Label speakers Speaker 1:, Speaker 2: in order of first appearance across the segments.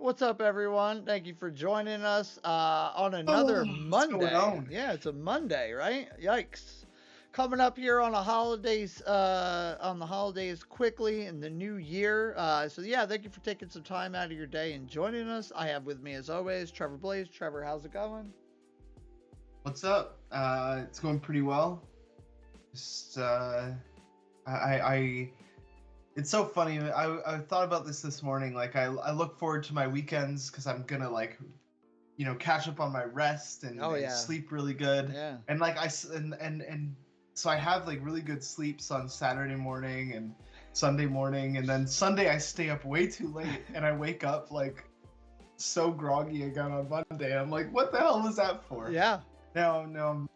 Speaker 1: What's up, everyone? Thank you for joining us on another
Speaker 2: Oh, what's going
Speaker 1: Monday.
Speaker 2: on?
Speaker 1: Yeah, it's a Monday, right? Yikes! Coming up here on the holidays quickly in the new year. So yeah, thank you for taking some time out of your day and joining us. I have with me, as always, Trevor Blaze. Trevor, how's it going?
Speaker 2: What's up? It's going pretty well. Just I it's so funny. I thought about this morning. Like I look forward to my weekends because I'm gonna catch up on my rest
Speaker 1: Oh
Speaker 2: and
Speaker 1: yeah,
Speaker 2: sleep really good.
Speaker 1: yeah.
Speaker 2: And like and so I have like really good sleeps on Saturday morning and Sunday morning, and then Sunday I stay up way too late and I wake up like so groggy again on Monday. I'm like, what the hell was that for?
Speaker 1: Yeah,
Speaker 2: Now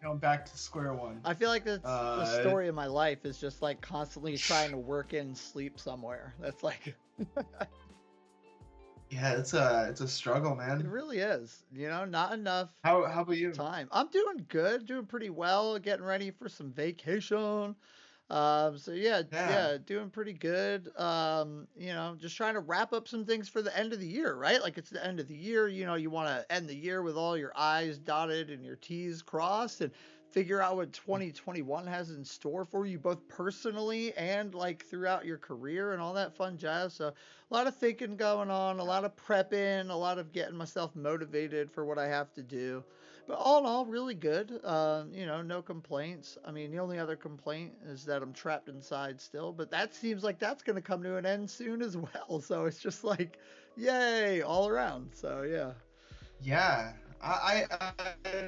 Speaker 2: I'm back to square one.
Speaker 1: I feel like that's the
Speaker 2: Uh,
Speaker 1: story of my life is just like constantly trying to work in sleep somewhere. That's like
Speaker 2: yeah, it's a struggle,
Speaker 1: it
Speaker 2: man.
Speaker 1: really is. Not enough
Speaker 2: How about you?
Speaker 1: time. I'm doing good, doing pretty well, getting ready for some vacation. So yeah,
Speaker 2: Yeah,
Speaker 1: yeah, doing pretty good. Just trying to wrap up some things for the end of the year, right? Like it's the end of the year, you want to end the year with all your I's dotted and your T's crossed and figure out what 2021 has in store for you, both personally and like throughout your career and all that fun jazz. So a lot of thinking going on, a lot of prepping, a lot of getting myself motivated for what I have to do. But all in all, really good. No complaints. I mean, the only other complaint is that I'm trapped inside still, but that seems like that's going to come to an end soon as well. So it's just like, yay, all around. So yeah.
Speaker 2: yeah. I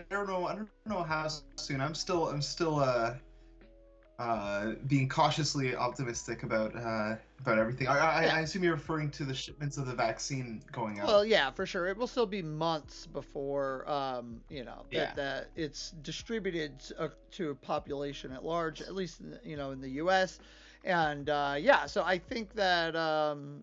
Speaker 2: don't know. I don't know how soon. I'm still being cautiously optimistic about everything. I
Speaker 1: Yeah.
Speaker 2: assume you're referring to the shipments of the vaccine going out.
Speaker 1: Well, yeah, for sure. It will still be months before,
Speaker 2: Yeah.
Speaker 1: that it's distributed to a population at large, at least in the U.S. And yeah, so I think that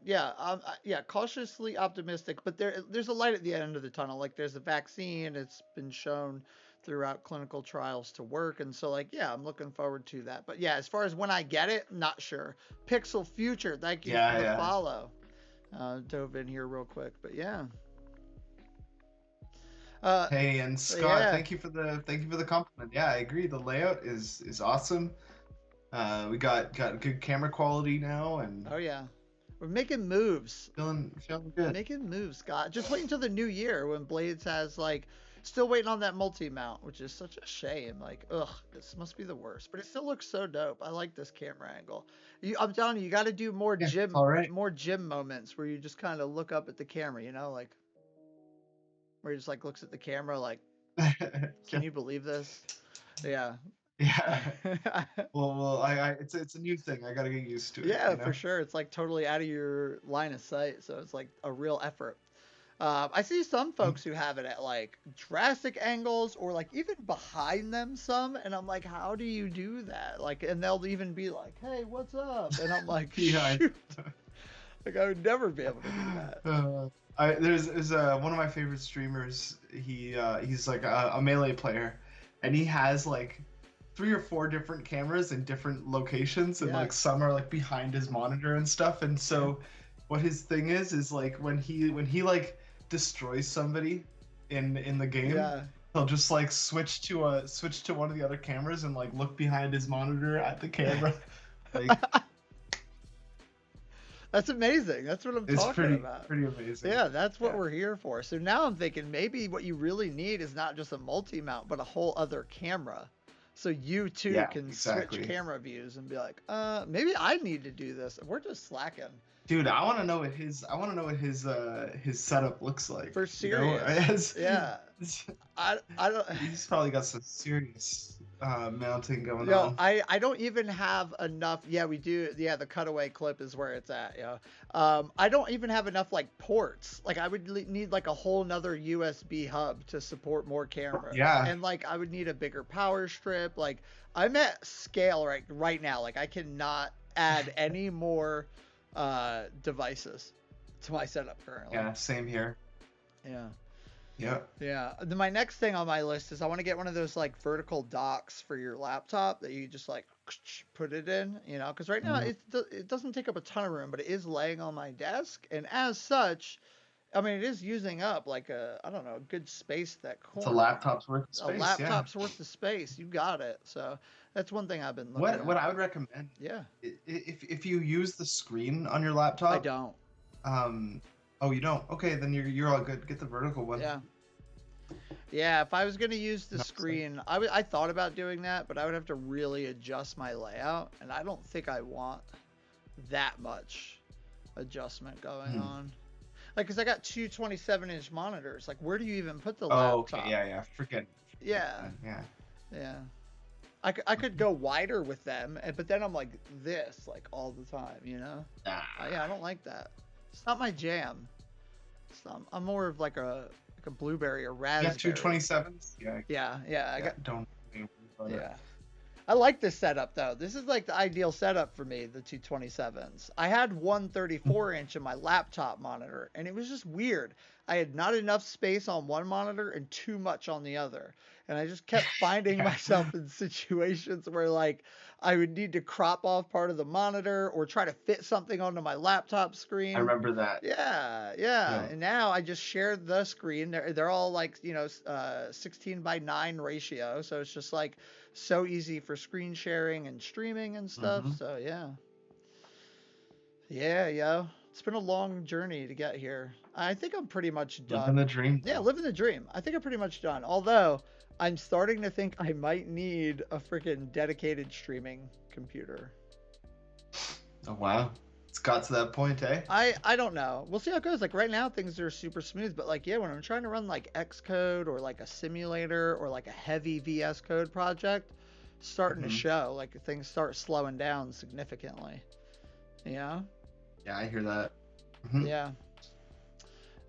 Speaker 1: yeah, cautiously optimistic, but there's a light at the end of the tunnel. Like there's a vaccine. It's been shown throughout clinical trials to work, and so like yeah, I'm looking forward to that. But yeah, as far as when I get it, not sure. Pixel Future, thank you for
Speaker 2: Yeah,
Speaker 1: the
Speaker 2: yeah.
Speaker 1: follow. Dove in here real quick, but yeah. Uh,
Speaker 2: Hey, and Scott,
Speaker 1: yeah.
Speaker 2: thank you for the compliment. Yeah, I agree. The layout is awesome. We got good camera quality now and
Speaker 1: Oh yeah. We're making moves.
Speaker 2: feeling good.
Speaker 1: Making moves, Scott. Just wait until the new year when Blades has like still waiting on that multi mount, which is such a shame. Like, ugh, this must be the worst. But it still looks so dope. I like this camera angle. I'm telling you, you got to do
Speaker 2: Yeah, it's all right.
Speaker 1: more gym moments where you just kind of look up at the camera. Like where he just like looks at the camera, like, can
Speaker 2: Yeah,
Speaker 1: you believe this? Yeah.
Speaker 2: yeah. Well, it's a new thing. I gotta get used to it.
Speaker 1: Yeah, for sure. It's like totally out of your line of sight, so it's like a real effort. I see some
Speaker 2: Mm.
Speaker 1: folks who have it at like drastic angles or like even behind them some, and I'm like, how do you do that? Like, and they'll even be like, "Hey, what's up?" And I'm like,
Speaker 2: Yeah.
Speaker 1: "Shoot!" Like I would never be able to do that.
Speaker 2: Uh, there's one of my favorite streamers. He's like a melee player, and he has like 3 or 4 different cameras in different locations, and
Speaker 1: Yeah,
Speaker 2: like some are like behind his monitor and stuff. And
Speaker 1: yeah,
Speaker 2: so, what his thing is like when he like destroys somebody in the game,
Speaker 1: yeah.
Speaker 2: he'll just like switch to one of the other cameras and like look behind his monitor at the camera. Like
Speaker 1: That's amazing. That's what I'm
Speaker 2: it's
Speaker 1: talking about.
Speaker 2: pretty amazing.
Speaker 1: Yeah, that's what
Speaker 2: Yeah.
Speaker 1: we're here for. So now I'm thinking maybe what you really need is not just a multi mount, but a whole other camera. So you too
Speaker 2: Yeah,
Speaker 1: can switch
Speaker 2: exactly.
Speaker 1: camera views and be like, maybe I need to do this. We're just slacking.
Speaker 2: Dude, I want to know what his setup looks like.
Speaker 1: For
Speaker 2: You know,
Speaker 1: serious. Yeah. I don't
Speaker 2: he's probably got some serious mounting going
Speaker 1: Yo,
Speaker 2: on.
Speaker 1: I don't even have enough. Yeah, we do. Yeah, the cutaway clip is where it's at. Yeah. I don't even have enough like ports. Like I would need like a whole nother USB hub to support more cameras,
Speaker 2: Yeah,
Speaker 1: and like I would need a bigger power strip. Like I'm at scale right now. Like I cannot add any more devices to my setup currently.
Speaker 2: yeah, same here.
Speaker 1: Yeah.
Speaker 2: Yeah.
Speaker 1: Yeah. Then my next thing on my list is I want to get one of those like vertical docks for your laptop that you just like put it in, because right now
Speaker 2: Mhm.
Speaker 1: it doesn't take up a ton of room, but it is laying on my desk, and as such, I mean, it is using up like I don't know, a good space, that
Speaker 2: It's a
Speaker 1: corner.
Speaker 2: laptop's worth of
Speaker 1: A
Speaker 2: space. Yeah.
Speaker 1: laptop's worth of space. You got it. So that's one thing I've been looking
Speaker 2: What
Speaker 1: at.
Speaker 2: I would recommend,
Speaker 1: Yeah,
Speaker 2: if you use the screen on your
Speaker 1: I
Speaker 2: laptop,
Speaker 1: don't.
Speaker 2: um, oh, you don't? Okay, then you're all good. Get the vertical one.
Speaker 1: Yeah. Yeah, if I was going to use the
Speaker 2: No, so-
Speaker 1: screen, I thought about doing that, but I would have to really adjust my layout, and I don't think I want that much adjustment going on. Like, because I got two 27-inch monitors. Like, where do you even put the
Speaker 2: Oh,
Speaker 1: laptop?
Speaker 2: okay. Yeah. Forget.
Speaker 1: Yeah,
Speaker 2: Yeah.
Speaker 1: yeah. I could go wider with them, but then I'm like this, like, all the time, you know? Yeah, I don't like that. It's not my jam. I'm more of like a blueberry or raspberry.
Speaker 2: Yeah, 227s.
Speaker 1: Yeah. I got.
Speaker 2: Don't.
Speaker 1: Yeah. I like this setup though. This is like the ideal setup for me, the 227s. I had one 34-inch in my laptop monitor, and it was just weird. I had not enough space on one monitor and too much on the other. And I just kept finding myself in situations where like I would need to crop off part of the monitor or try to fit something onto my laptop screen.
Speaker 2: I remember that.
Speaker 1: Yeah. And now I just share the screen. They're all like, 16:9 ratio. So it's just like so easy for screen sharing and streaming and stuff. So yeah, yo. It's been a long journey to get here. I think I'm pretty much done.
Speaker 2: Living the dream.
Speaker 1: Yeah, living the dream. I think I'm pretty much done. Although I'm starting to think I might need a freaking dedicated streaming computer.
Speaker 2: Oh wow. It's got to that point, eh?
Speaker 1: I don't know. We'll see how it goes. Like right now things are super smooth, but like when I'm trying to run like Xcode or like a simulator or like a heavy VS Code project, starting to show like things start slowing down significantly. Yeah,
Speaker 2: I hear that.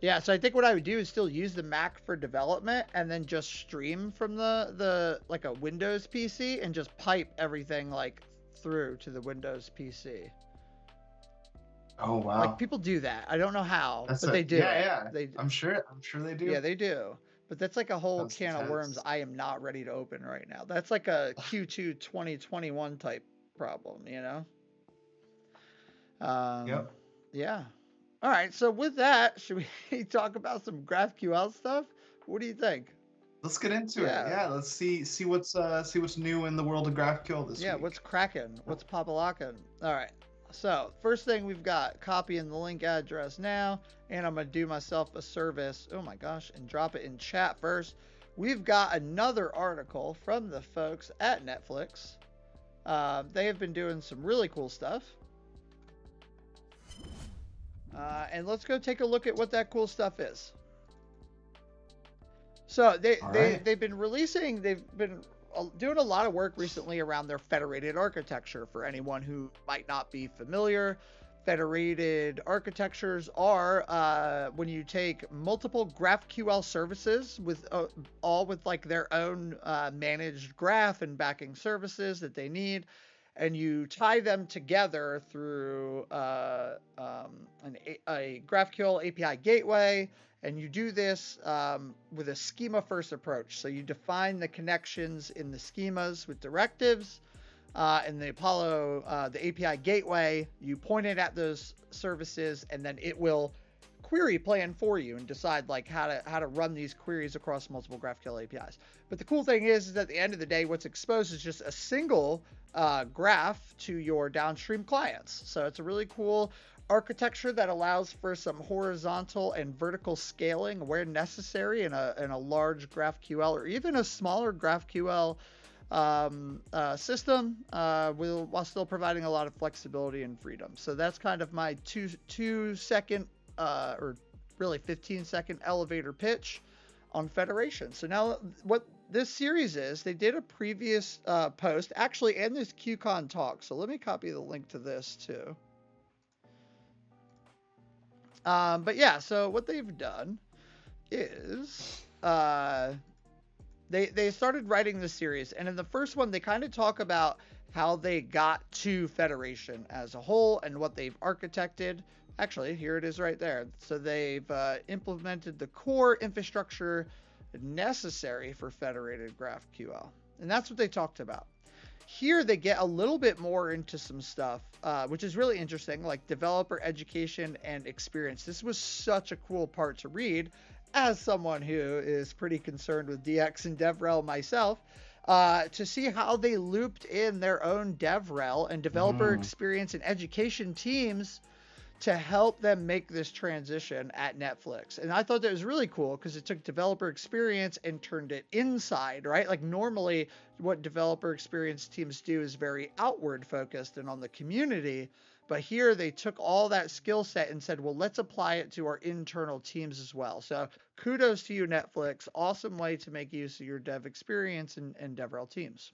Speaker 1: Yeah, so I think what I would do is still use the Mac for development and then just stream from the like a Windows PC and just pipe everything like through to the Windows PC.
Speaker 2: Oh wow!
Speaker 1: Like people do that. I don't know how, but they do.
Speaker 2: Yeah. I'm sure they do.
Speaker 1: Yeah, they do. But that's like a whole can of worms I am not ready to open right now. That's like a Q2 2021 type problem, you know?
Speaker 2: Yep.
Speaker 1: Yeah. All right. So with that, should we talk about some GraphQL stuff? What do you think?
Speaker 2: Let's get into it. Yeah. Let's see what's new in the world of GraphQL this week.
Speaker 1: Yeah. What's cracking? What's pop-a-locking? All right. So first thing we've got, copying the link address now, and I'm going to do myself a service. Oh my gosh. And drop it in chat first. We've got another article from the folks at Netflix. They have been doing some really cool stuff. And let's go take a look at what that cool stuff is. So they've been doing a lot of work recently around their federated architecture. For anyone who might not be familiar, federated architectures are when you take multiple GraphQL services with all with like their own managed graph and backing services that they need, and you tie them together through a GraphQL API gateway. And you do this with a schema-first approach. So you define the connections in the schemas with directives. In the Apollo, the API gateway, you point it at those services, and then it will query plan for you and decide like how to run these queries across multiple GraphQL APIs. But the cool thing is at the end of the day, what's exposed is just a single graph to your downstream clients. So it's a really cool architecture that allows for some horizontal and vertical scaling where necessary in a large GraphQL or even a smaller GraphQL system while still providing a lot of flexibility and freedom. So that's kind of my 2-second or really 15-second elevator pitch on Federation. So now what this series is, they did a previous post actually in this QCon talk. So let me copy the link to this too. But yeah, so what they've done is they started writing this series, and in the first one they kind of talk about how they got to Federation as a whole and what they've architected. Actually, here it is right there. So they've implemented the core infrastructure necessary for federated GraphQL, and that's what they talked about. Here they get a little bit more into some stuff, which is really interesting, like developer education and experience. This was such a cool part to read as someone who is pretty concerned with DX and DevRel myself, to see how they looped in their own DevRel and developer experience and education teams to help them make this transition at Netflix. And I thought that was really cool because it took developer experience and turned it inside, right? Like normally what developer experience teams do is very outward focused and on the community. But here they took all that skill set and said, well, let's apply it to our internal teams as well. So kudos to you, Netflix. Awesome way to make use of your dev experience and DevRel teams.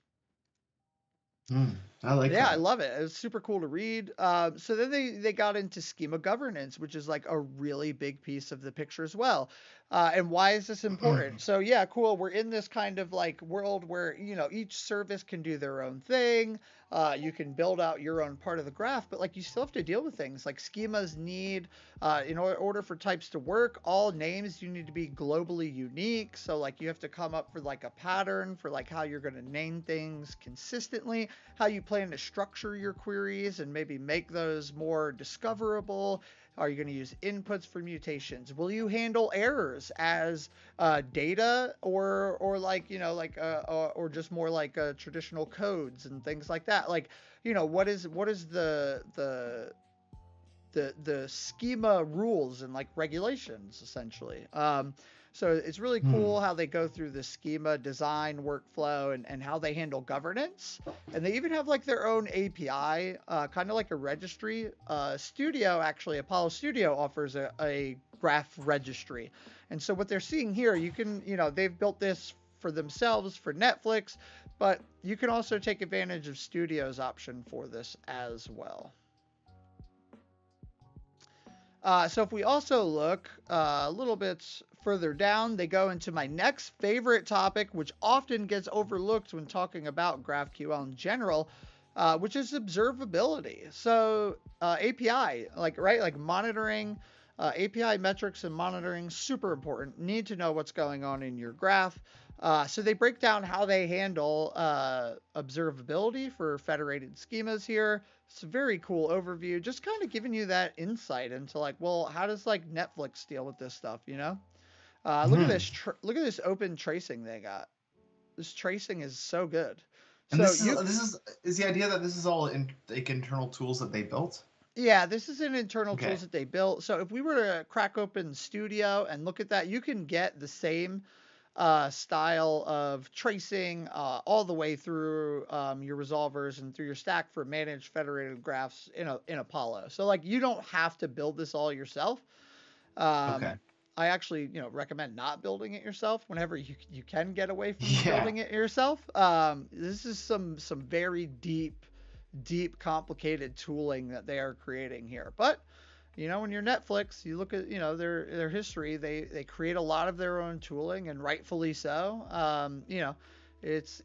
Speaker 2: I like that.
Speaker 1: Yeah, I love it. It was super cool to read. So then they got into schema governance, which is like a really big piece of the picture as well. And why is this important? So yeah, cool. We're in this kind of like world where, you know, each service can do their own thing. You can build out your own part of the graph, but like you still have to deal with things like schemas need, in order for types to work, all names you need to be globally unique. So like you have to come up with like a pattern for like how you're going to name things consistently, how you plan to structure your queries and maybe make those more discoverable. Are you going to use inputs for mutations? Will you handle errors as data or like, you know, like or just more like traditional codes and things like that? Like, you know, what is the schema rules and like regulations essentially. So it's really cool how they go through the schema design workflow and how they handle governance. And they even have like their own API, kind of like a registry. Studio, actually, Apollo Studio offers a graph registry. And so what they're seeing here, you can, you know, they've built this for themselves for Netflix, but you can also take advantage of Studio's option for this as well. So if we also look a little bit further down, they go into my next favorite topic, which often gets overlooked when talking about GraphQL in general, which is observability. So API, like, right, like monitoring, API metrics and monitoring, super important. Need to know what's going on in your graph. So they break down how they handle observability for federated schemas here. It's a very cool overview, just kind of giving you that insight into like, well, how does like Netflix deal with this stuff, you know? Look at this, look at this open tracing they got. This tracing is so good.
Speaker 2: And so this is the idea that this is all in like internal tools that they built.
Speaker 1: Yeah, this is an internal tools that they built. So if we were to crack open Studio and look at that, you can get the same style of tracing all the way through your resolvers and through your stack for managed federated graphs in Apollo. So like you don't have to build this all yourself. I actually, you know, recommend not building it yourself whenever you can get away from building it yourself. This is some very deep, complicated tooling that they are creating here. But you know, when you're Netflix, you look at, you know, their history, they create a lot of their own tooling, and rightfully so. You know, it's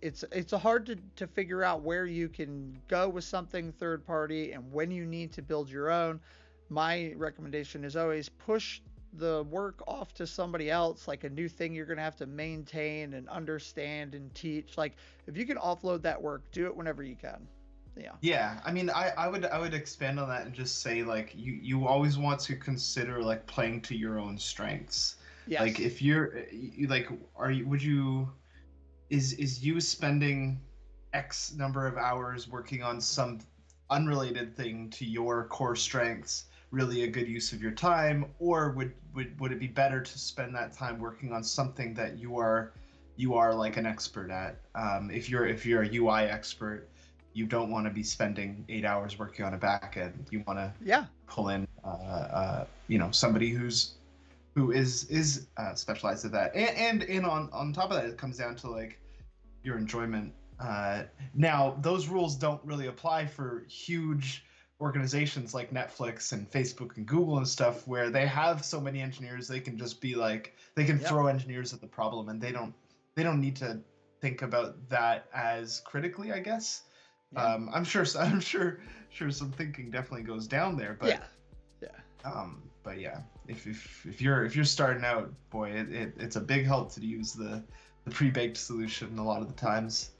Speaker 1: hard to figure out where you can go with something third party and when you need to build your own. My recommendation is always push the work off to somebody else, like a new thing you're going to have to maintain and understand and teach. Like if you can offload that work, do it whenever you can.
Speaker 2: Yeah, I mean, I would expand on that and just say like you always want to consider like playing to your own strengths. Yes. Like if is you spending X number of hours working on some unrelated thing to your core strengths really a good use of your time, or would it be better to spend that time working on something that you are like an expert at? If you're a UI expert, you don't want to be spending 8 hours working on a back end. You want to pull in you know, somebody who is specialized at that. And on top of that, it comes down to like your enjoyment. Now those rules don't really apply for huge organizations like Netflix and Facebook and Google and stuff, where they have so many engineers, they can just be like, they can throw engineers at the problem, and they don't need to think about that as critically, I guess. I'm sure some thinking definitely goes down there, but but yeah, if you're starting out, boy, it's a big help to use the pre-baked solution a lot of the times.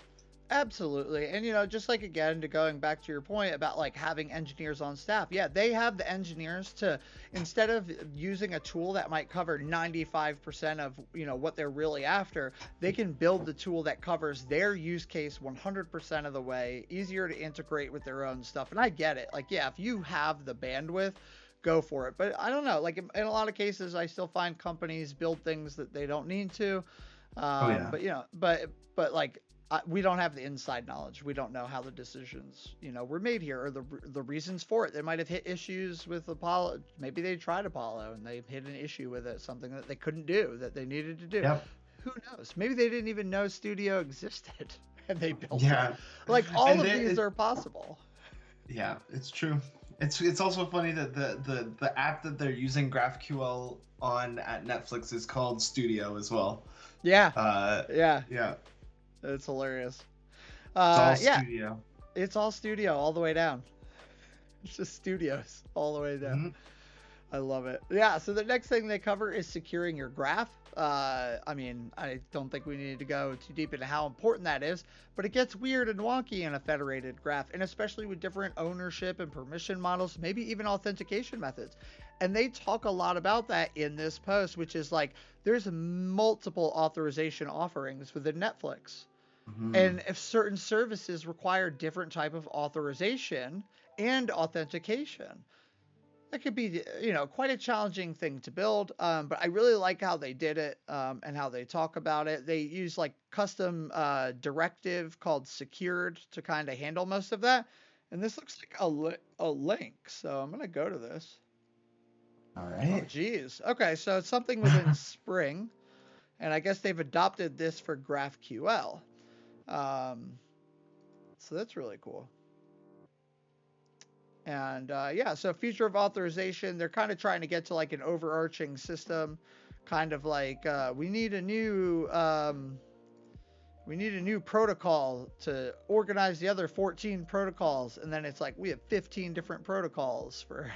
Speaker 1: Absolutely. And just like again, to going back to your point about like having engineers on staff. Yeah, they have the engineers to, instead of using a tool that might cover 95% of, what they're really after, they can build the tool that covers their use case 100% of the way, easier to integrate with their own stuff. And I get it. Like, yeah, if you have the bandwidth, go for it. But I don't know, like in a lot of cases, I still find companies build things that they don't need to.
Speaker 2: Oh yeah.
Speaker 1: But but like we don't have the inside knowledge. We don't know how the decisions, were made here, or the reasons for it. They might have hit issues with Apollo. Maybe they tried Apollo and they hit an issue with it, something that they couldn't do that they needed to do.
Speaker 2: Yep.
Speaker 1: Who knows? Maybe they didn't even know Studio existed and they built
Speaker 2: Yeah.
Speaker 1: it. Like all of these are possible.
Speaker 2: Yeah, it's true. It's also funny that the app that they're using GraphQL on at Netflix is called Studio as well.
Speaker 1: Yeah.
Speaker 2: Yeah.
Speaker 1: It's hilarious.
Speaker 2: It's all
Speaker 1: yeah.
Speaker 2: Studio.
Speaker 1: It's all Studio all the way down. It's just Studios all the way down.
Speaker 2: Mm-hmm.
Speaker 1: I love it. Yeah, so the next thing they cover is securing your graph. I mean, I don't think we need to go too deep into how important that is, but it gets weird and wonky in a federated graph, and especially with different ownership and permission models, maybe even authentication methods. And they talk a lot about that in this post, which is like there's multiple authorization offerings within Netflix.
Speaker 2: Mm-hmm.
Speaker 1: And if certain services require different type of authorization and authentication, that could be, quite a challenging thing to build. But I really like how they did it and how they talk about it. They use like custom directive called secured to kind of handle most of that. And this looks like a link. So I'm going to go to this.
Speaker 2: All right.
Speaker 1: Oh, geez. Okay. So it's something within Spring. And I guess they've adopted this for GraphQL. So that's really cool. And so future of authorization, they're kind of trying to get to like an overarching system, kind of like we need a new protocol to organize the other 14 protocols, and then it's like we have 15 different protocols for.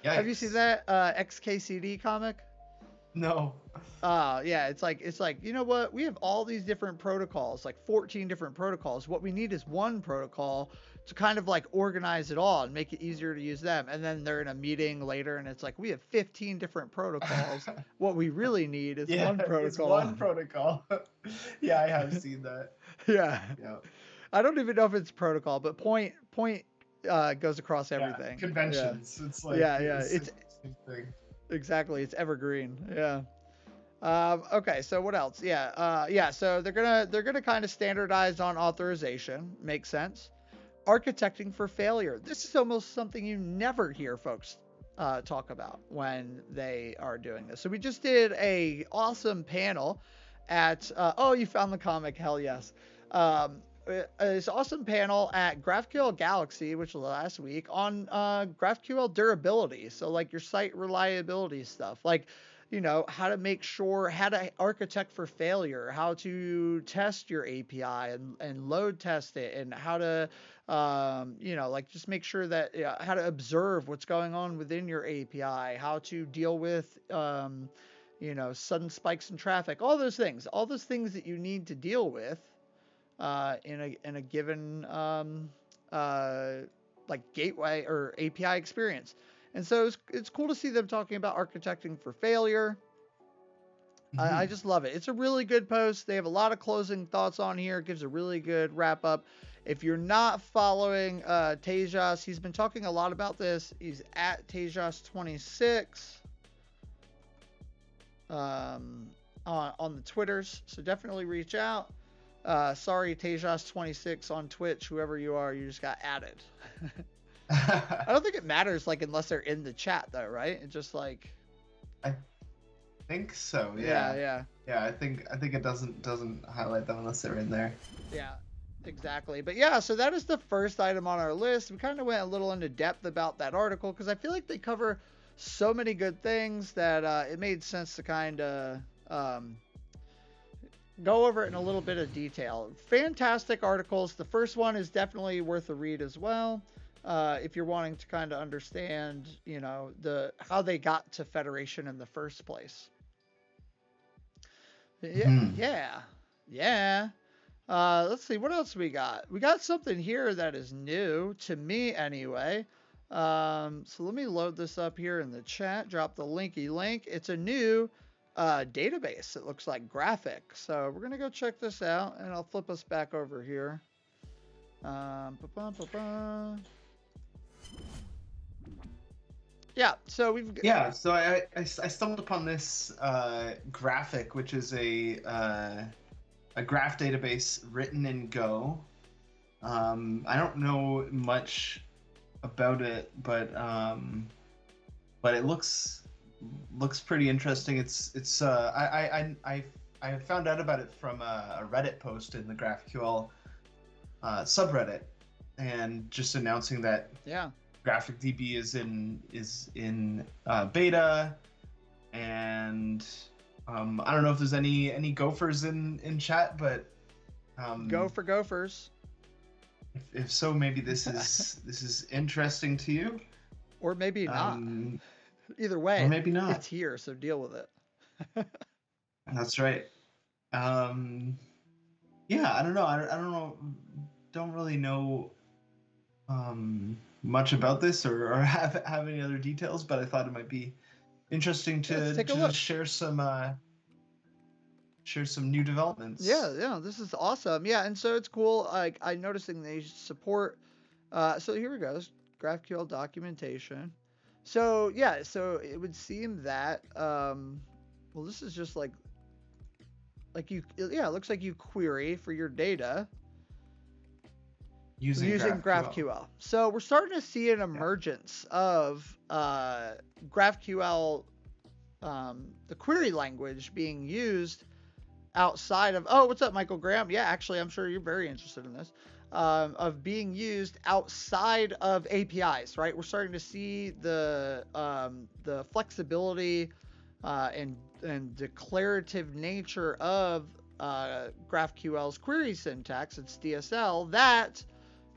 Speaker 2: Yikes.
Speaker 1: Have you seen that XKCD comic?
Speaker 2: No.
Speaker 1: Yeah, it's like you know what? We have all these different protocols, like 14 different protocols. What we need is one protocol to kind of like organize it all and make it easier to use them. And then they're in a meeting later and it's like, we have 15 different protocols. What we really need is one protocol.
Speaker 2: It's one protocol. Yeah, I have seen that.
Speaker 1: Yeah.
Speaker 2: Yeah.
Speaker 1: I don't even know if it's protocol, but point goes across everything.
Speaker 2: Yeah, conventions.
Speaker 1: Yeah.
Speaker 2: It's like
Speaker 1: it's
Speaker 2: same thing.
Speaker 1: Exactly. It's evergreen. Yeah. Okay. So what else? So they're gonna kind of standardize on authorization. Makes sense. Architecting for failure. This is almost something you never hear folks talk about when they are doing this. So we just did a awesome panel at you found the comic, hell yes. This awesome panel at GraphQL Galaxy, which was last week, on GraphQL Durability. So like your site reliability stuff, like how to make sure, how to architect for failure, how to test your API and load test it, and how to just make sure that how to observe what's going on within your API, how to deal with sudden spikes in traffic, all those things that you need to deal with in a given like gateway or API experience. And so it's cool to see them talking about architecting for failure. Mm-hmm. I just love it. It's a really good post. They have a lot of closing thoughts on here. It gives a really good wrap up. If you're not following Tejas, he's been talking a lot about this. He's at Tejas26 on the Twitters. So definitely reach out. Sorry, Tejas26 on Twitch, whoever you are, you just got added. I don't think it matters, like, unless they're in the chat, though, right? It's just like.
Speaker 2: I think so. Yeah. I think it doesn't highlight them unless they're in there.
Speaker 1: Yeah, exactly. But yeah, so that is the first item on our list. We kind of went a little into depth about that article because I feel like they cover so many good things that it made sense to kind of go over it in a little bit of detail. Fantastic articles. The first one is definitely worth a read as well. If you're wanting to kind of understand, how they got to Federation in the first place. Yeah. Let's see, what else we got? We got something here that is new to me anyway. So let me load this up here in the chat, drop the linky link. It's a new database. It looks like Graphic. So we're going to go check this out, and I'll flip us back over here. Yeah, so we've...
Speaker 2: Yeah, so I stumbled upon this Graphic, which is a graph database written in Go. I don't know much about it, but it looks pretty interesting. I found out about it from a Reddit post in the GraphQL subreddit, and just announcing that GraphicDB is in beta, and I don't know if there's any gophers in chat, but
Speaker 1: go for gophers.
Speaker 2: If so, maybe this is interesting to you,
Speaker 1: or maybe not. Either way,
Speaker 2: or maybe not.
Speaker 1: It's here, so deal with it.
Speaker 2: That's right. Yeah, I don't know. I don't know. Don't really know much about this or have any other details, but I thought it might be interesting to share some new developments.
Speaker 1: Yeah, this is awesome. Yeah, and so it's cool. Like, I'm noticing they support. So here we go. GraphQL documentation. So yeah, so it would seem that well, this is just like you. Yeah, it looks like you query for your data using GraphQL. So we're starting to see an emergence of GraphQL, the query language being used outside of... Oh, what's up, Michael Graham? Yeah, actually, I'm sure you're very interested in this. Of being used outside of APIs, right? We're starting to see the flexibility and declarative nature of GraphQL's query syntax, its DSL, that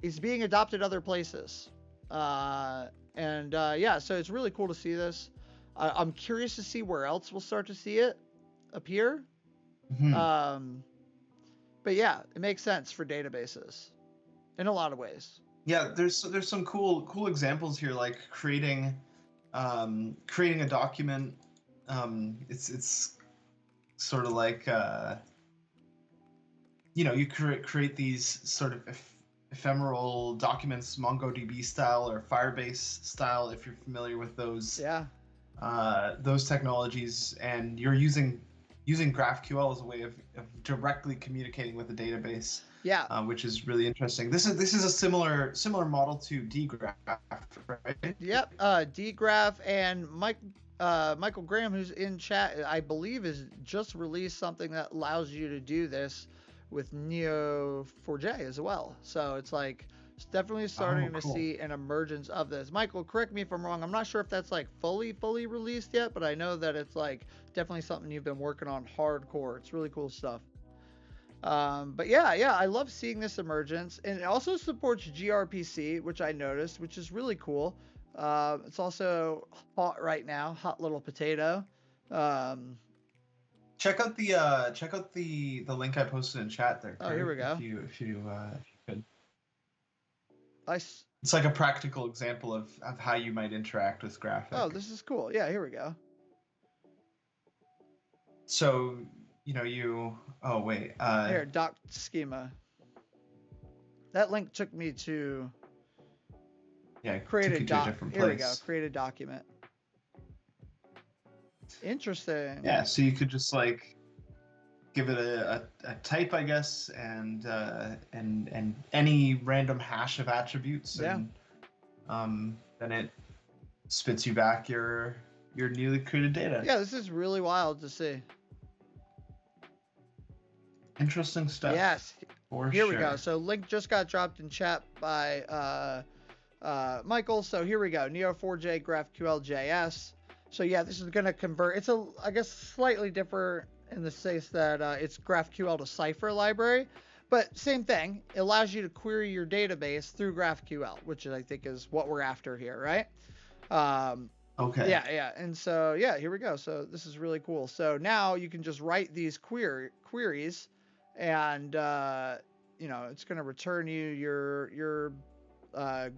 Speaker 1: is being adopted other places. Yeah, so it's really cool to see this. I'm curious to see where else we'll start to see it appear.
Speaker 2: Mm-hmm.
Speaker 1: But yeah, it makes sense for databases in a lot of ways.
Speaker 2: Yeah, there's some cool examples here, like creating a document. It's sort of like you create these sort of ephemeral documents, MongoDB style or Firebase style, if you're familiar with those.
Speaker 1: Yeah.
Speaker 2: Those technologies, and you're using GraphQL as a way of directly communicating with the database.
Speaker 1: Yeah.
Speaker 2: Which is really interesting. This is a similar model to dgraph, right?
Speaker 1: Yep. dgraph, and Michael Graham, who's in chat, I believe, has just released something that allows you to do this with Neo4j as well. So it's like, it's definitely starting to see an emergence of this. Michael, correct me if I'm wrong. I'm not sure if that's like fully released yet, but I know that it's like definitely something you've been working on hardcore. It's really cool stuff. But yeah, I love seeing this emergence, and it also supports gRPC, which I noticed, which is really cool. It's also hot right now, hot little potato.
Speaker 2: Check out the link I posted in chat there, Kurt,
Speaker 1: here we go.
Speaker 2: If you could.
Speaker 1: Nice.
Speaker 2: It's like a practical example of how you might interact with Graphic.
Speaker 1: Oh, this is cool. Yeah, here we go.
Speaker 2: So, oh wait.
Speaker 1: Here, doc schema. That link took me to...
Speaker 2: Yeah,
Speaker 1: create a
Speaker 2: different place.
Speaker 1: Here we go. Create a document. Interesting.
Speaker 2: Yeah, so you could just like give it a type, I guess, and any random hash of attributes, and then it spits you back your newly created data.
Speaker 1: Yeah, this is really wild to see.
Speaker 2: Interesting stuff.
Speaker 1: Yes.
Speaker 2: Here
Speaker 1: we go. So link just got dropped in chat by Michael. So here we go. Neo4j Graphql Js. So yeah, this is going to convert. It's I guess slightly different in the sense that it's GraphQL to Cypher library, but same thing. It allows you to query your database through GraphQL, which I think is what we're after here, right?
Speaker 2: Okay.
Speaker 1: Yeah. And so yeah, here we go. So this is really cool. So now you can just write these queries, and it's going to return you your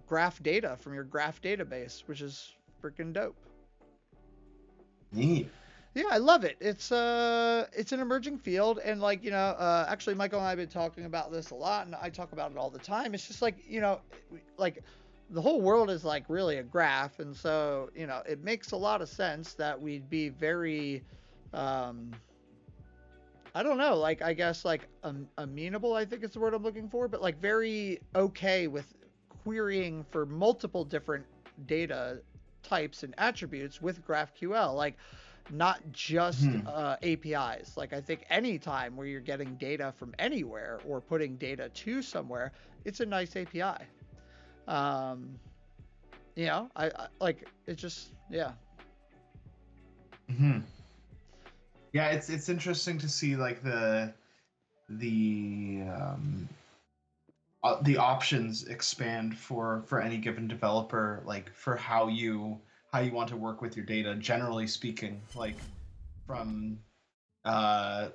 Speaker 1: graph data from your graph database, which is freaking dope.
Speaker 2: Neat.
Speaker 1: Yeah, I love it. It's an emerging field, and like actually Michael and I have been talking about this a lot, and I talk about it all the time. It's just like like the whole world is like really a graph, and so it makes a lot of sense that we'd be very, I don't know, like I guess like amenable, I think is the word I'm looking for, but like very okay with querying for multiple different data types and attributes with GraphQL. Like not just APIs. Like I think any time where you're getting data from anywhere or putting data to somewhere, it's a nice API. I like it just
Speaker 2: Yeah, it's interesting to see like the options expand for any given developer, like for how you want to work with your data. Generally speaking, from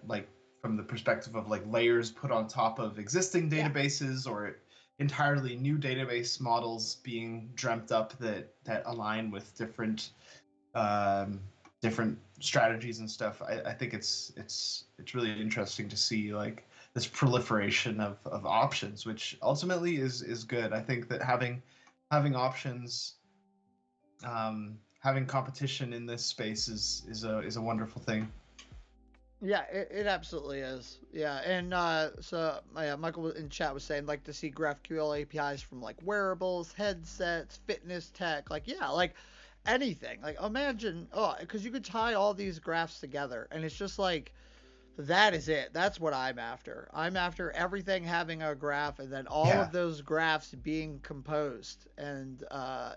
Speaker 2: like from the perspective of like layers put on top of existing databases, or entirely new database models being dreamt up that align with different different strategies and stuff. I think it's really interesting to see like this proliferation of options, which ultimately is good. I think that having options, having competition in this space is a wonderful thing.
Speaker 1: Yeah, it absolutely is. Yeah, and so Michael in chat was saying like to see GraphQL APIs from like wearables, headsets, fitness tech, like like anything. Like imagine, because you could tie all these graphs together, and it's just like that is it. That's what I'm after. I'm after everything having a graph, and then all of those graphs being composed. And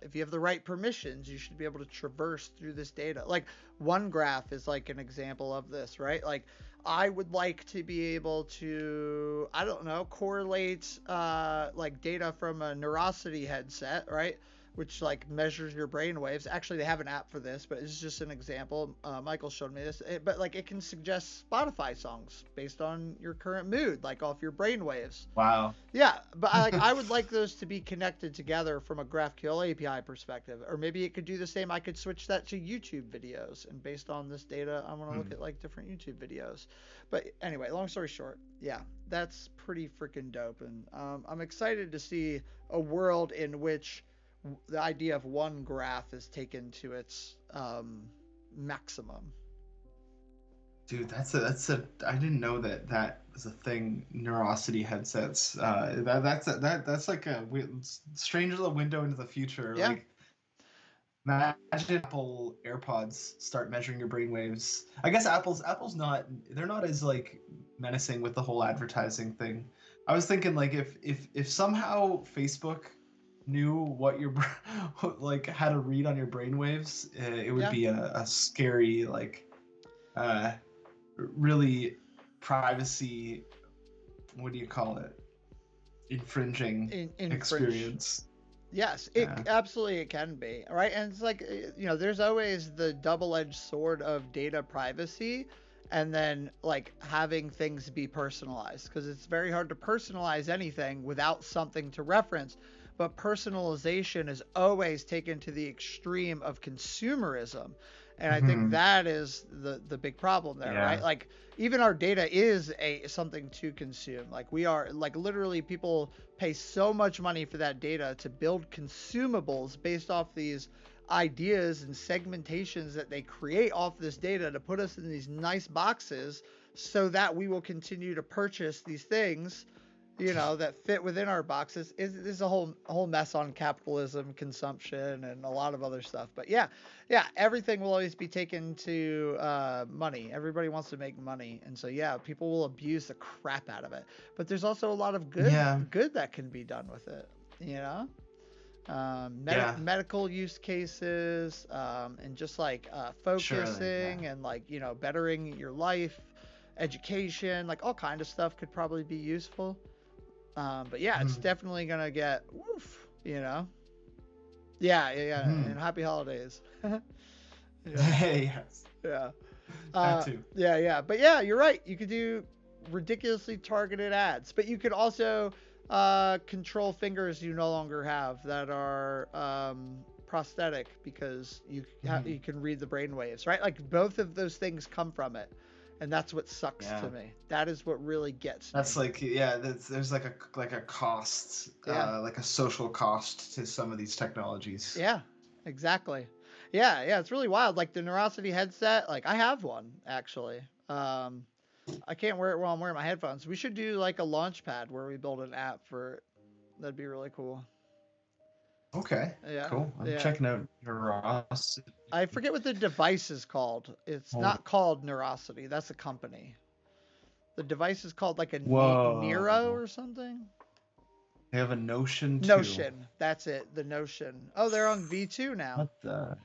Speaker 1: if you have the right permissions, you should be able to traverse through this data. Like OneGraph is like an example of this, right? Like I would like to be able to, I don't know, correlate like data from a Neurosity headset, right? Which like measures your brain waves. Actually, they have an app for this, but it's just an example. Michael showed me this, but like it can suggest Spotify songs based on your current mood, like off your brain waves.
Speaker 2: Wow.
Speaker 1: Yeah, but I would like those to be connected together from a GraphQL API perspective, or maybe it could do the same. I could switch that to YouTube videos, and based on this data, I want to look at like different YouTube videos. But anyway, long story short, yeah, that's pretty freaking dope, and I'm excited to see a world in which the idea of one graph is taken to its maximum.
Speaker 2: Dude, that's a. I didn't know that was a thing. Neurosity headsets. That's like a strange little window into the future.
Speaker 1: Yeah.
Speaker 2: Like, imagine Apple AirPods start measuring your brain waves. I guess Apple's not. They're not as like menacing with the whole advertising thing. I was thinking like if somehow Facebook knew what your like how to read on your brainwaves, it would be a scary like really privacy, what do you call it, infringing experience.
Speaker 1: Yes, it absolutely it can be, right? And it's like there's always the double-edged sword of data privacy, and then like having things be personalized, because it's very hard to personalize anything without something to reference. But personalization is always taken to the extreme of consumerism. And I think that is the big problem there, right? Like even our data is something to consume. Like we are like literally people pay so much money for that data to build consumables based off these ideas and segmentations that they create off this data to put us in these nice boxes so that we will continue to purchase these things that fit within our boxes. Is a whole mess on capitalism, consumption, and a lot of other stuff. But yeah, everything will always be taken to money. Everybody wants to make money, and so people will abuse the crap out of it. But there's also a lot of good that can be done with it. Medical use cases, and just like focusing and like bettering your life, education, like all kind of stuff could probably be useful. But it's definitely gonna get woof, and happy holidays.
Speaker 2: Hey, yes.
Speaker 1: Yeah.
Speaker 2: That too.
Speaker 1: But you're right. You could do ridiculously targeted ads. But you could also control fingers you no longer have that are prosthetic because you can read the brain waves, right? Like both of those things come from it, and that's what sucks to me. That is what really gets
Speaker 2: That's
Speaker 1: me.
Speaker 2: like there's like a cost,
Speaker 1: Yeah.
Speaker 2: like a social cost to some of these technologies.
Speaker 1: Yeah, exactly. Yeah, it's really wild. Like the Neurosity headset, like I have one actually. I can't wear it while I'm wearing my headphones. We should do like a launch pad where we build an app for it. That'd be really cool.
Speaker 2: Okay,
Speaker 1: Yeah,
Speaker 2: cool. I'm
Speaker 1: yeah.
Speaker 2: checking out Ross.
Speaker 1: I forget what the device is called. It's
Speaker 2: Hold
Speaker 1: not called Neurosity. That's a company. The device is called like a Nero
Speaker 2: Whoa.
Speaker 1: or something.
Speaker 2: They have a Notion too.
Speaker 1: Notion. That's it. The Notion. Oh, they're on V2 now.
Speaker 2: What the?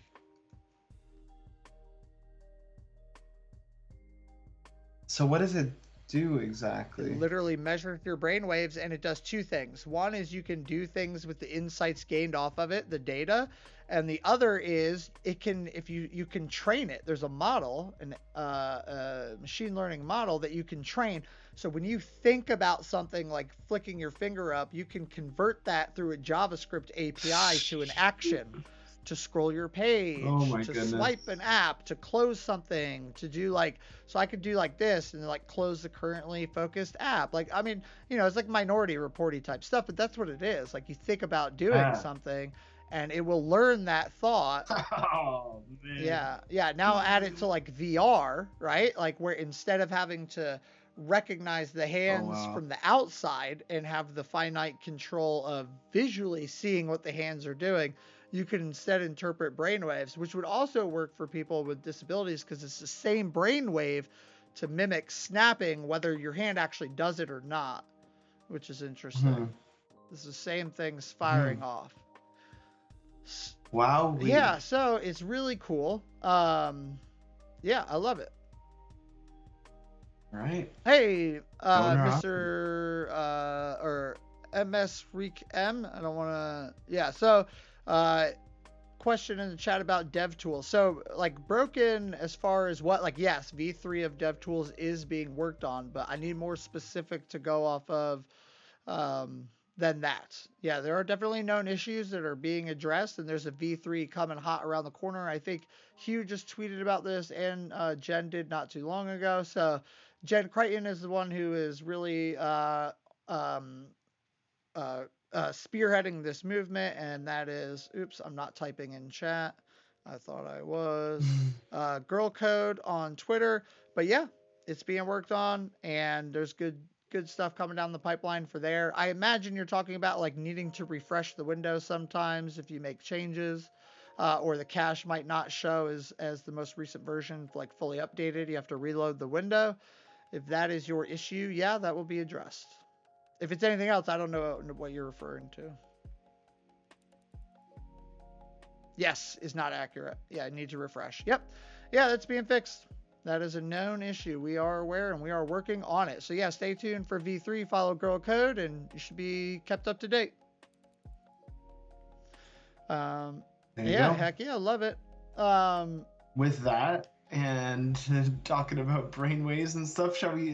Speaker 2: So what does it do exactly?
Speaker 1: It literally measures your brain waves, and it does two things. One is you can do things with the insights gained off of it, the data, and the other is it can, if you can train it. There's a model, a machine learning model that you can train. So when you think about something like flicking your finger up, you can convert that through a JavaScript API to an action. To scroll your page,
Speaker 2: Oh my
Speaker 1: to
Speaker 2: goodness.
Speaker 1: swipe an app, to close something, to do like, so I could do like this and like close the currently focused app. Like, I mean, it's like Minority Reporty type stuff, but that's what it is. Like you think about doing something and it will learn that thought.
Speaker 2: Oh man.
Speaker 1: Yeah. Now add it to like VR, right? Like where instead of having to recognize the hands from the outside and have the finite control of visually seeing what the hands are doing, you could instead interpret brainwaves, which would also work for people with disabilities because it's the same brainwave to mimic snapping, whether your hand actually does it or not, which is interesting. This is the same things firing off.
Speaker 2: Wow.
Speaker 1: Yeah, so it's really cool. Yeah, I love it.
Speaker 2: Right.
Speaker 1: Hey, Mr. Or MS Freak M. I don't want to. Yeah, so question in the chat about dev tools. So like broken as far as what, like, yes, V3 of dev tools is being worked on, but I need more specific to go off of than that. Yeah, there are definitely known issues that are being addressed, and there's a V3 coming hot around the corner. I think Hugh just tweeted about this, and Jen did not too long ago. So Jen Crichton is the one who is really spearheading this movement, and that is, oops, I'm not typing in chat. I thought I was. Girl Code on Twitter. But yeah, it's being worked on, and there's good stuff coming down the pipeline for there. I imagine you're talking about like needing to refresh the window sometimes if you make changes, or the cache might not show as the most recent version like fully updated. You have to reload the window. If that is your issue, yeah, that will be addressed. If it's anything else, I don't know what you're referring to. Yes, is not accurate. Yeah, I need to refresh. Yep. Yeah, that's being fixed. That is a known issue. We are aware and we are working on it. So yeah, stay tuned for V3, follow Girl Code, and you should be kept up to date. Yeah, heck yeah, love it.
Speaker 2: With that and talking about brainwaves and stuff, shall we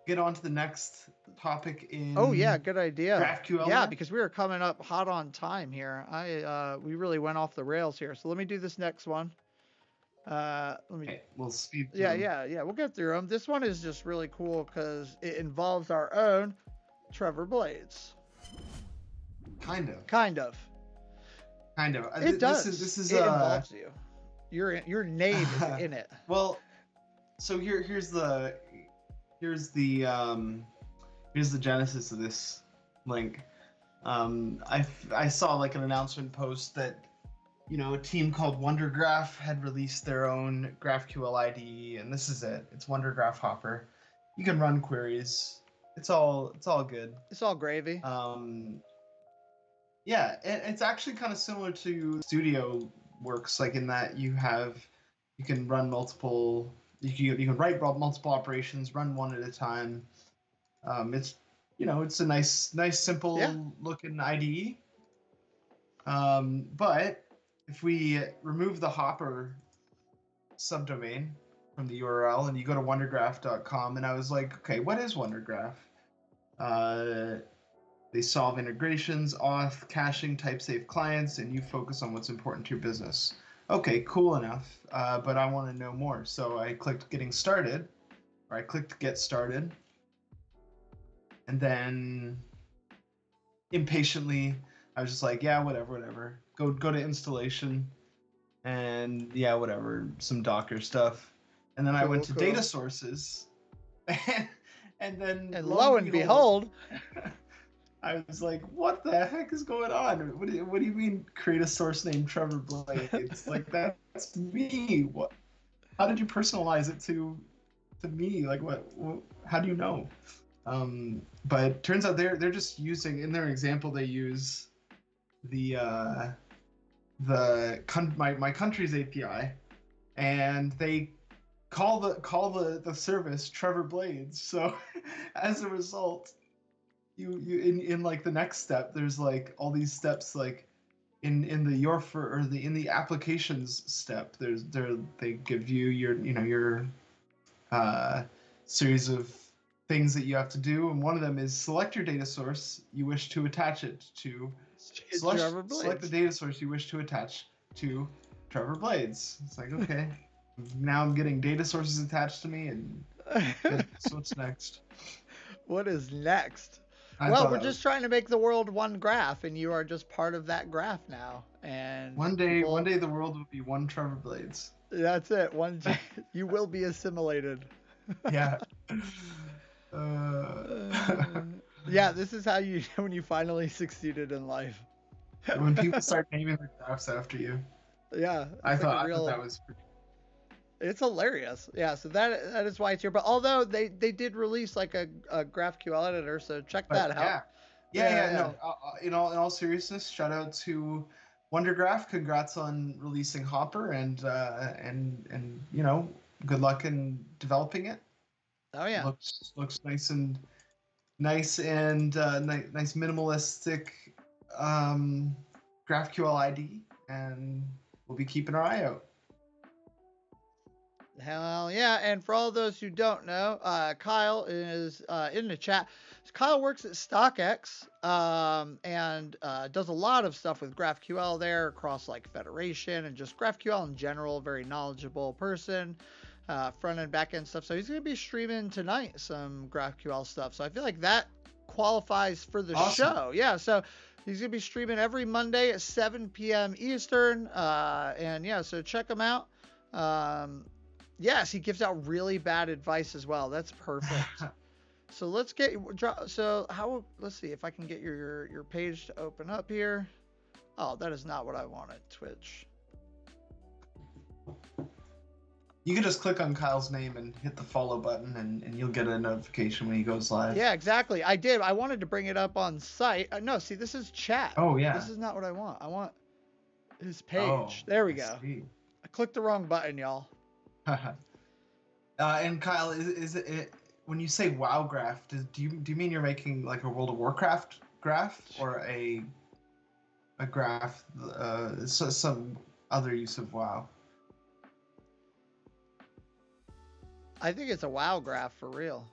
Speaker 2: get on to the next topic in
Speaker 1: Oh yeah, good idea.
Speaker 2: GraphQL?
Speaker 1: Yeah, because we are coming up hot on time here. We really went off the rails here. So let me do this next one.
Speaker 2: We'll speed through.
Speaker 1: Yeah. We'll get through them. This one is just really cool because it involves our own Trevor Blades.
Speaker 2: Kind of.
Speaker 1: It does.
Speaker 2: This is
Speaker 1: it involves you. Your name is in it.
Speaker 2: Well, so here's the genesis of this link. I saw like an announcement post that a team called WonderGraph had released their own GraphQL IDE, and this is it. It's WonderGraph Hopper. You can run queries. It's all good.
Speaker 1: It's all gravy.
Speaker 2: Yeah, it's actually kind of similar to Studio Works, like in that you can run multiple. You can write multiple operations, run one at a time. It's it's a nice simple looking IDE. But if we remove the Hopper subdomain from the URL, and you go to wondergraph.com, and I was like, okay, what is Wondergraph? They solve integrations, auth, caching, type-safe clients, and you focus on what's important to your business. Okay, cool enough, but I want to know more. So I clicked Getting Started, or I clicked Get Started, and then impatiently, I was just like, yeah, whatever. Go to installation, and yeah, whatever, some Docker stuff. And then I went to data sources, and then
Speaker 1: And lo and behold,
Speaker 2: I was like, what the heck is going on? What do you mean create a source named Trevor Blades? Like, that's me. What? How did you personalize it to me? Like, what how do you know? But it turns out they're just using, in their example, they use my country's API, and they call the service Trevor Blades. So as a result, you in like the next step, there's like all these steps, like in the applications step, they give you your series of things that you have to do, and one of them is select your data source you wish to attach it to. Select the data source you wish to attach to Trevor Blades. It's like, okay, now I'm getting data sources attached to me, and so what's next?
Speaker 1: What is next? Well, we're just trying to make the world one graph, and you are just part of that graph now. And
Speaker 2: one day the world will be one Trevor Blades.
Speaker 1: That's it. One day you will be assimilated.
Speaker 2: Yeah.
Speaker 1: Yeah, this is how you when you finally succeeded in life.
Speaker 2: When people start naming their graphs after you.
Speaker 1: Yeah.
Speaker 2: I thought that was pretty.
Speaker 1: It's hilarious. Yeah, so that is why it's here. But although they did release like a GraphQL editor, so check that out.
Speaker 2: Yeah. No, in all seriousness, shout out to Wondergraph. Congrats on releasing Hopper, and good luck in developing it.
Speaker 1: Oh yeah.
Speaker 2: Looks nice and nice minimalistic GraphQL ID, and we'll be keeping our eye out.
Speaker 1: Hell yeah. And for all those who don't know, Kyle is in the chat. Kyle works at StockX and does a lot of stuff with GraphQL there across like Federation and just GraphQL in general. Very knowledgeable person, front end, back end stuff. So he's going to be streaming tonight some GraphQL stuff. So I feel like that qualifies for the show. Yeah. So he's going to be streaming every Monday at 7 p.m. Eastern. And yeah, so check him out. Yes, he gives out really bad advice as well. That's perfect. So let's see if I can get your page to open up here. Oh, that is not what I wanted, Twitch.
Speaker 2: You can just click on Kyle's name and hit the follow button, and you'll get a notification when he goes live.
Speaker 1: Yeah, exactly. I did. I wanted to bring it up on site. No, see, this is chat.
Speaker 2: Oh, yeah.
Speaker 1: This is not what I want. I want his page. Oh, there we go. I clicked the wrong button, y'all.
Speaker 2: And Kyle, is it when you say WoW graph? Do you mean you're making like a World of Warcraft graph, or a graph, some other use of WoW?
Speaker 1: I think it's a WoW graph for real.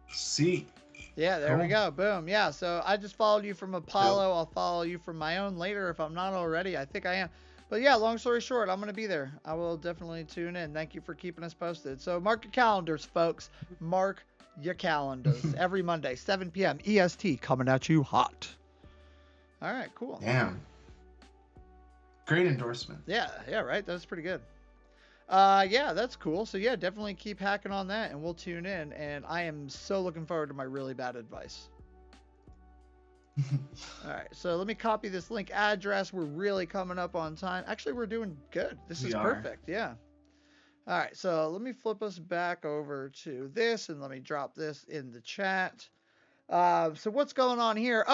Speaker 2: See.
Speaker 1: Yeah, there we go. Boom. Yeah, so I just followed you from Apollo. I'll follow you from my own later if I'm not already. I think I am. But yeah, long story short, I'm going to be there. I will definitely tune in. Thank you for keeping us posted. So mark your calendars, folks. Mark your calendars. Every Monday, 7 p.m. EST, coming at you hot. All right, cool.
Speaker 2: Damn. Great endorsement.
Speaker 1: Yeah, right? That's pretty good. Yeah, that's cool. So yeah, definitely keep hacking on that, and we'll tune in. And I am so looking forward to my really bad advice. All right, so let me copy this link address. We're really coming up on time. Actually, we're doing good. This is perfect. Yeah. All right, so let me flip us back over to this, and let me drop this in the chat. So what's going on here?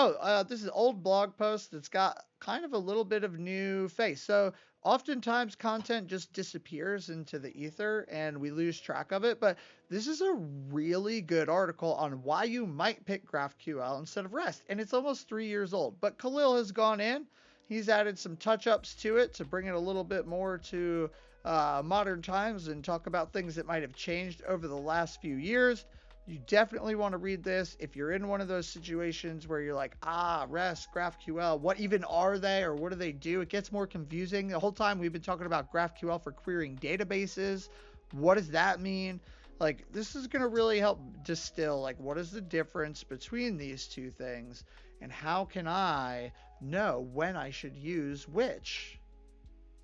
Speaker 1: This is an old blog post that's got kind of a little bit of new face. So oftentimes content just disappears into the ether and we lose track of it. But this is a really good article on why you might pick GraphQL instead of REST. And it's almost 3 years old. But Khalil has gone in. He's added some touch-ups to it to bring it a little bit more to modern times and talk about things that might have changed over the last few years. You definitely want to read this if you're in one of those situations where you're like, REST, GraphQL, what even are they or what do they do? It gets more confusing. The whole time we've been talking about GraphQL for querying databases. What does that mean? Like, this is going to really help distill, like, what is the difference between these two things and how can I know when I should use which?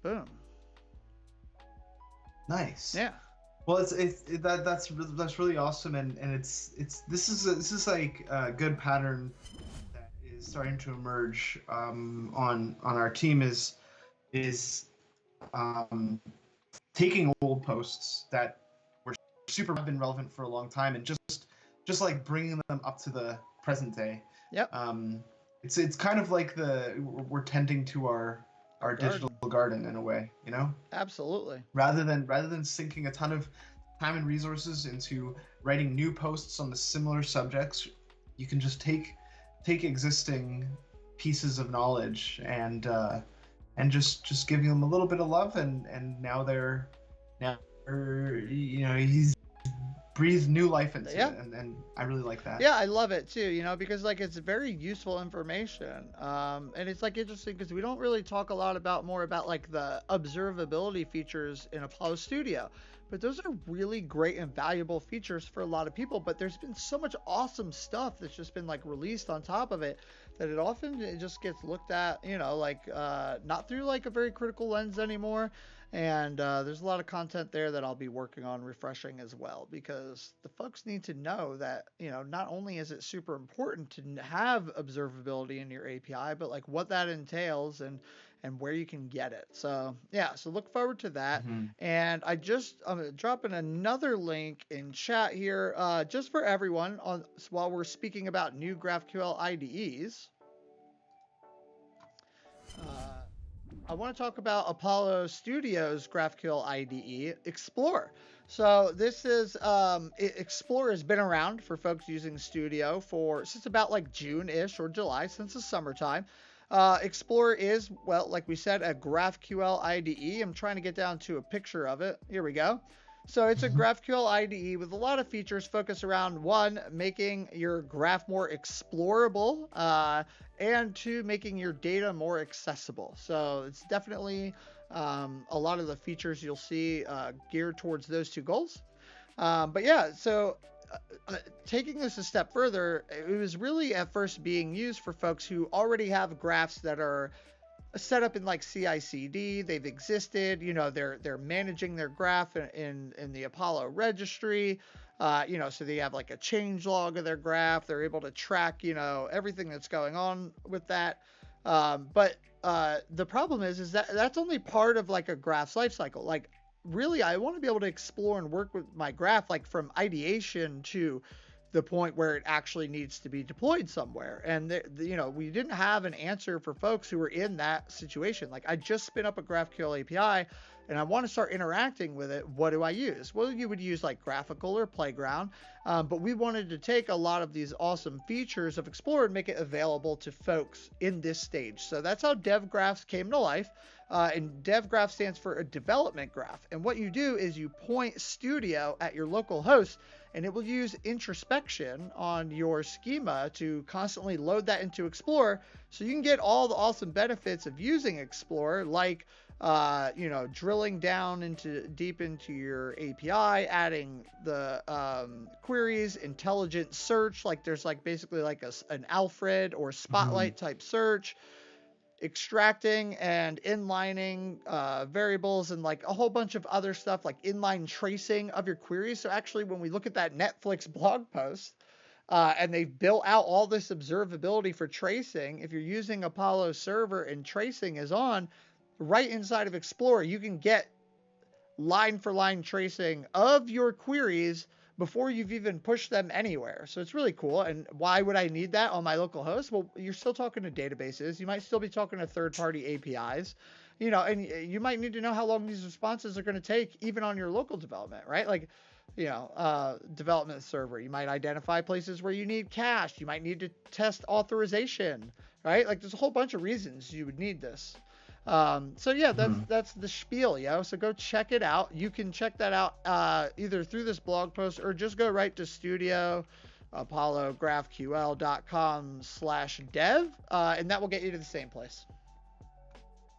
Speaker 1: Boom.
Speaker 2: Nice.
Speaker 1: Yeah.
Speaker 2: Well, that's really awesome, and this is like a good pattern that is starting to emerge on our team is taking old posts that were super have been relevant for a long time and just like bringing them up to the present day.
Speaker 1: Yep.
Speaker 2: It's kind of like we're tending to our digital garden in a way, you know?
Speaker 1: Absolutely.
Speaker 2: Rather than sinking a ton of time and resources into writing new posts on the similar subjects, you can just take existing pieces of knowledge and just giving them a little bit of love, and now they're he's breathed new life into it, and I really like that.
Speaker 1: Yeah, I love it too, because like it's very useful information. And it's like interesting because we don't really talk a lot about like the observability features in Apollo Studio. But those are really great and valuable features for a lot of people. But there's been so much awesome stuff that's just been like released on top of it that it just gets looked at, like not through like a very critical lens anymore. And there's a lot of content there that I'll be working on refreshing as well, because the folks need to know that, not only is it super important to have observability in your API, but like what that entails and where you can get it. So yeah, so look forward to that.
Speaker 2: Mm-hmm.
Speaker 1: And I'm dropping another link in chat here just for everyone while we're speaking about new GraphQL IDEs. I want to talk about Apollo Studio's GraphQL IDE, Explore. So this is Explore has been around for folks using Studio since about like June-ish or July, since the summertime. Explore is, well, like we said, a GraphQL IDE. I'm trying to get down to a picture of it. Here we go. So it's a GraphQL IDE with a lot of features focused around, one, making your graph more explorable, and two, making your data more accessible. So it's definitely a lot of the features you'll see geared towards those two goals. But yeah, so taking this a step further, it was really at first being used for folks who already have graphs that are set up in like CI/CD. They've existed, they're managing their graph in the Apollo registry, so they have like a change log of their graph. They're able to track, everything that's going on with that. But the problem is that that's only part of like a graph's lifecycle. Like, really, I want to be able to explore and work with my graph, like from ideation to the point where it actually needs to be deployed somewhere. And we didn't have an answer for folks who were in that situation. Like, I just spin up a GraphQL API and I want to start interacting with it. What do I use? Well, you would use like Graphql or Playground, but we wanted to take a lot of these awesome features of Explore and make it available to folks in this stage. So that's how DevGraphs came to life. And DevGraph stands for a development graph. And what you do is you point Studio at your local host, and it will use introspection on your schema to constantly load that into Explore, so you can get all the awesome benefits of using Explore, like drilling down deep into your API, adding the queries, intelligent search, like there's like basically like an Alfred or Spotlight type search, extracting and inlining variables, and like a whole bunch of other stuff like inline tracing of your queries. So actually, when we look at that Netflix blog post, and they've built out all this observability for tracing, if you're using Apollo server and tracing is on, right inside of Explorer, you can get line for line tracing of your queries before you've even pushed them anywhere. So it's really cool. And why would I need that on my local host? Well, you're still talking to databases. You might still be talking to third-party APIs, and you might need to know how long these responses are going to take even on your local development, right? Like, development server. You might identify places where you need cache. You might need to test authorization, right? Like, there's a whole bunch of reasons you would need this. So yeah, that's the spiel, yo. So go check it out. You can check that out either through this blog post or just go right to studio apollographql.com/dev, and that will get you to the same place.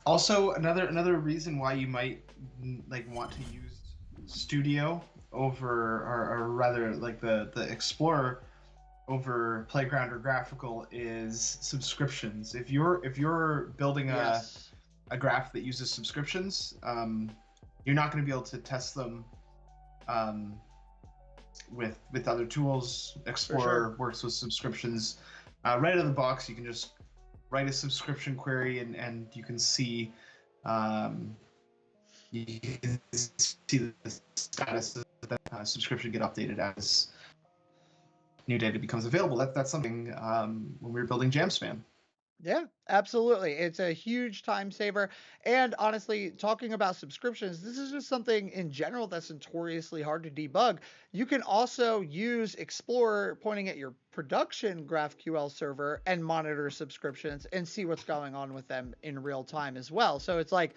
Speaker 2: Also, another reason why you might like want to use Studio over, or rather like the Explorer over Playground or Graphql is subscriptions. If you're building a graph that uses subscriptions, you're not going to be able to test them with other tools. Explorer works with subscriptions right out of the box. You can just write a subscription query and you can see the status of the subscription get updated as new data becomes available. That's something when we were building Jamspan.
Speaker 1: Yeah, absolutely. It's a huge time saver. And honestly, talking about subscriptions, this is just something in general that's notoriously hard to debug. You can also use Explorer pointing at your production GraphQL server and monitor subscriptions and see what's going on with them in real time as well. So it's like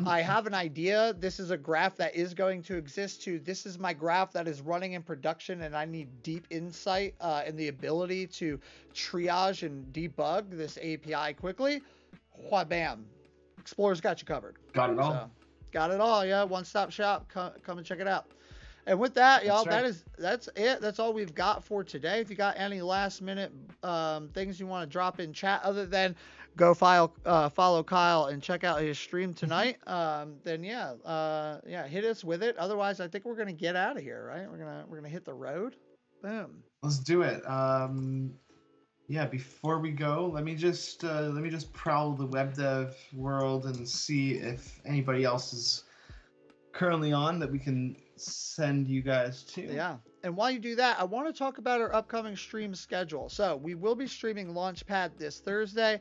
Speaker 1: I have an idea, this is a graph that is going to exist, to this is my graph that is running in production and I need deep insight and the ability to triage and debug this API quickly. Bam. Explorer's got you covered.
Speaker 2: Got it all.
Speaker 1: So, got it all, yeah. One-stop shop. Come and check it out. And with that, y'all, that's it. That's all we've got for today. If you got any last-minute things you want to drop in chat other than go follow Kyle and check out his stream tonight, then hit us with it. Otherwise, I think we're gonna get out of here, right? We're gonna hit the road. Boom.
Speaker 2: Let's do it. Before we go, let me just prowl the web dev world and see if anybody else is currently on that we can send you guys to.
Speaker 1: Yeah. And while you do that, I want to talk about our upcoming stream schedule. So we will be streaming Launchpad this Thursday.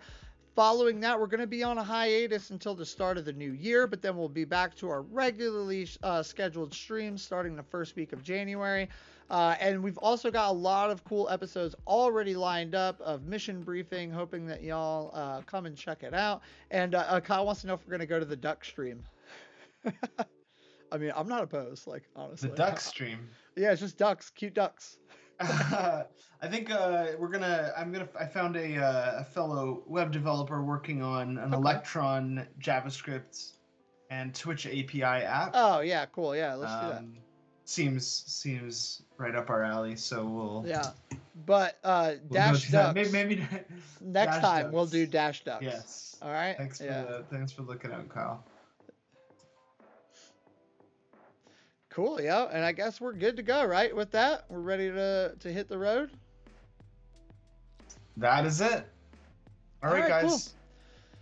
Speaker 1: Following that, we're going to be on a hiatus until the start of the new year, but then we'll be back to our regularly scheduled streams starting the first week of January. And we've also got a lot of cool episodes already lined up of mission briefing, hoping that y'all come and check it out. And Kyle wants to know if we're going to go to the duck stream. I mean, I'm not opposed, like, honestly.
Speaker 2: The duck stream.
Speaker 1: Yeah, it's just ducks, cute ducks.
Speaker 2: I think I found a fellow web developer working on an Electron JavaScript and Twitch API app.
Speaker 1: Oh yeah, cool. Yeah, let's do that.
Speaker 2: Seems right up our alley. So we'll.
Speaker 1: Yeah, but Dash Ducks.
Speaker 2: Maybe
Speaker 1: next time we'll do Dash Ducks.
Speaker 2: Yes.
Speaker 1: All right.
Speaker 2: Thanks for looking out, Kyle.
Speaker 1: Cool, yeah, and I guess we're good to go, right? With that, we're ready to hit the road.
Speaker 2: That is it. All right, guys. Cool.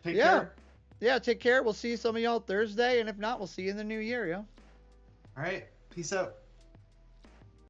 Speaker 2: Take care.
Speaker 1: Yeah, take care. We'll see some of y'all Thursday, and if not, we'll see you in the new year, yo.
Speaker 2: All right. Peace out.